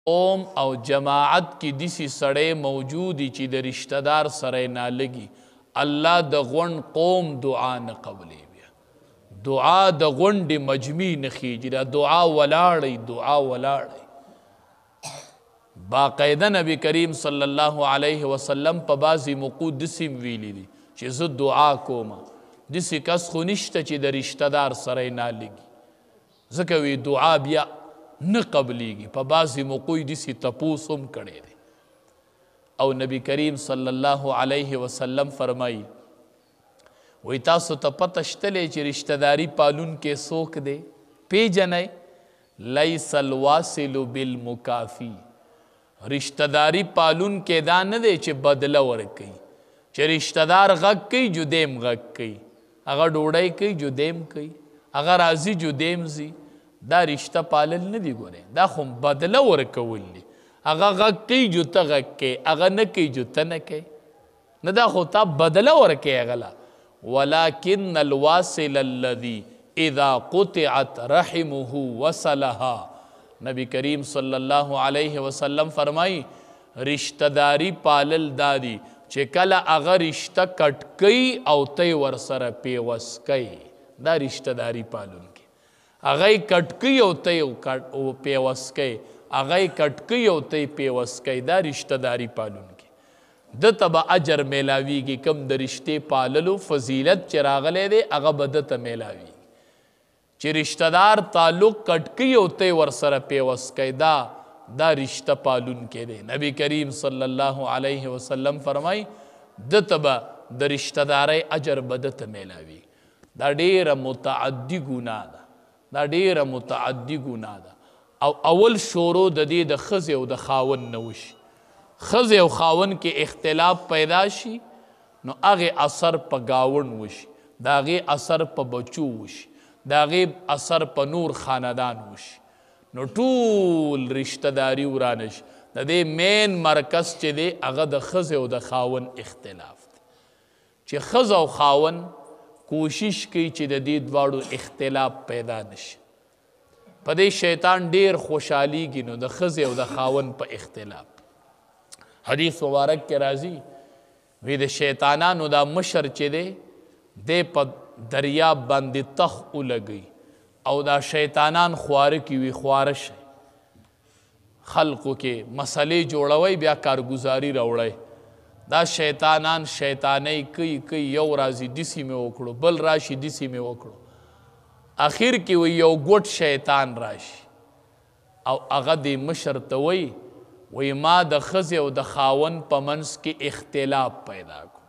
قوم او جماعت کی دسی سڑے موجودی چی د رشتہ دار سرے نہ لگی اللہ د غن قوم دعا نہ قبلی بیا دعا د غنڈ مجمی نخیجی دا دعا ولاڑی باقاعدہ نبی کریم صلی اللہ علیہ وسلم پا بازی موقع دسی ویلی دی چی زد دعا کوما دسی کس خونشتا چی د رشتہ دار سرے نہ لگی زکوی دعا بیا نہ قبلی گی پا بعضی موقعی دیسی تپوسم کڑے دے او نبی کریم صلی اللہ علیہ وسلم فرمائی وی تاسو تا پتشتلے چی رشتہ داری پالون کے سوک دے پی جنائے لیس الواصل بالمکافی رشتہ داری پالون کے دان دے چی بدلہ ورکی چی رشتہ دار غگ کئی جو دیم غگ کئی اگر ڈوڑائی کئی جو دیم کئی اگر راضی جو دیم زی دا رشتہ پالل ندی گورے دا خون بدلہ ورکول لی اگا غگ کی جو تا غگ کے اگا نکی جو تا نکے ندا خطا بدلہ ورکے اگلا ولیکن الواصل الذی اذا قطعت رحمه وصلها نبی کریم صلی اللہ علیہ وسلم فرمائی رشتہ داری پالل دادی چکل اگا رشتہ کٹ کئی او تی ورسر پیوس کئی دا رشتہ داری پالن کی اگئی کٹکی ہوتے پیوس کے اگئی کٹکی ہوتے پیوس کے دا رشتہ داری پالن کی د تبا اجر میلاوی کی کم د رشتے پاللو فضیلت چراغلے دے اگا بدت میلاوی چی رشتہ دار تعلق کٹکی ہوتے ورسر پیوس کے دا رشتہ پالن کے دے نبی کریم صلی اللہ علیہ وسلم فرمائی د تبا د رشتہ دار اجر بدت میلاوی دا دیر متعدی گناہ دا دا دیر متعدی گناہ دا او اول شورو دا دی دا خز او دا خاون نوشی خز او خاون کے اختلاف پیدا شی نو اغی اثر پا گاون وشی دا اغی اثر پا بچو وشی دا اغی اثر پا نور خاندان وشی نو طول رشتہ داری ورانش دا دی مین مرکز چی دی اغا دا خز او دا خاون اختلاف دی چی خز او خاون کوشش کی چی دا دی دوارو اختلاف پیدا نشی پا دی شیطان دیر خوشحالی گی نو دا خز او دا خاون پا اختلاف حدیث مبارک کے رازی وی دا شیطانانو دا مشر چی دے پا دریاب باندی تخ لگئی او دا شیطانان خوارکی وی خوارش ہے خلقو کے مسئلے جوڑوئی بیا کارگزاری روڑائی دا شیطانان شیطانی کئی یو رازی دیسی میں وکڑو بل راشی دیسی میں وکڑو آخر کی وی یو گوٹ شیطان راشی او اغا دی مشرتوئی وی ما دا خز او دا خاون پا منس کی اختلاف پیدا کو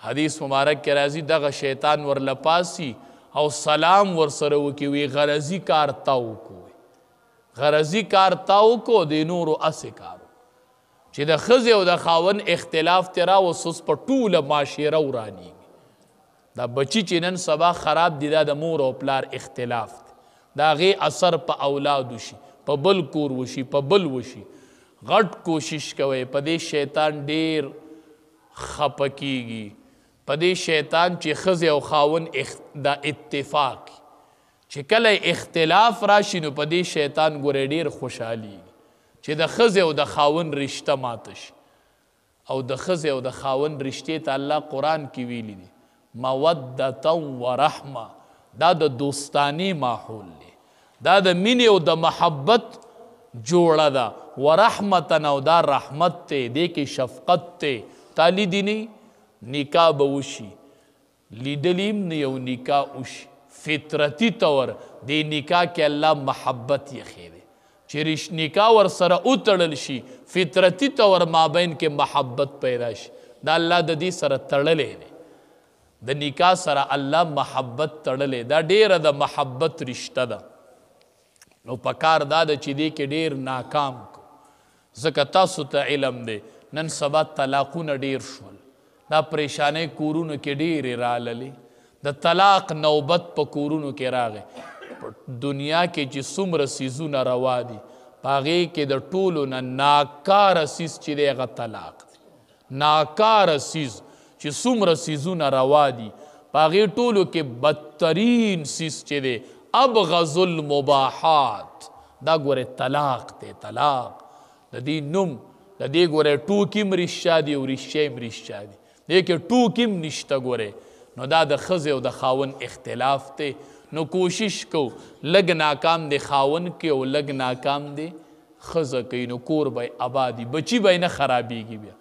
حدیث مبارک کے رازی دا شیطان ور لپاسی او سلام ور سرو کی وی غرزی کار تاو کو غرزی کار تاو کو دی نورو اسی کارو چی دا خز او دا خاون اختلاف تیرا و سس پا طول معاشره ورانی دا بچی چی نن سبا خراب دی دا مور او پلار اختلاف دا غی اثر پا اولاد وشی پا بل کور وشی پا بل وشی غٹ کوشش کوئے پا دی شیطان دیر خپکی گی پا دی شیطان چی خز او خاون دا اتفاق چی کل اختلاف راشی نو پا دی شیطان گوری دیر خوشحالی گی چی دا خز او دا خاون رشتہ ماتش او دا خز او دا خاون رشتے تا اللہ قرآن کی ویلی دی مودتا و رحمہ دا دا دوستانی ماحول لی دا دا منی او دا محبت جوڑا دا و رحمتن او دا رحمت تے دے کی شفقت تے تالی دی نہیں نکاح باوشی لیدلیم نیو نکاح اوشی فطرتی طور دی نکاح کے اللہ محبت یخی دے چیرش نکاح ور سر اتڑل شی فطرتی طور مابین کے محبت پیدا شی دا اللہ دا دی سر تڑلے دے دا نکاح سر اللہ محبت تڑلے دا دیر دا محبت رشتہ دا نو پکار دا دا چی دے کے دیر ناکام کو زکتا ستا علم دے نن سبا طلاقون دیر شول دا پریشانے کورونو کے دیر راللی دا طلاق نوبت پا کورونو کے راغے دنیا کے چی سمر سیزو نا روا دی پاگے کے دا طولو نا ناکار سیز چی دے غا طلاق دی ناکار سیز چی سمر سیزو نا روا دی پاگے طولو کے بدترین سیز چی دے ابغض المباحات دا گورے طلاق تے طلاق د دې نوم د دې ګورې ټوکې هم رښتیا دي او رښتیا هم رښتیا دي دې کې ټوکې هم نشته ګورې نو دا د ښځې او د خاوند اختلاف دی نو کوشش کو لږ ناکام دی خاوند کې او لږ ناکام دی ښځه کوي نو کور به یې آبادي بچي به یې نه خرابېږي بیا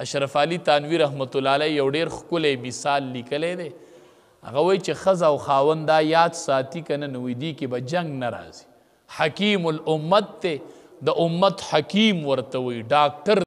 اشرف علي تانوي رحمت الله علیه یو ډېر ښکلی مثال لیکلی دی هغه وایي چې ښځه او خاوند دا یاد ساتي که نه نو دې کې به جنګ نه راځي حکیم الامت دی د امت حکیم ورته وایي ډاکټر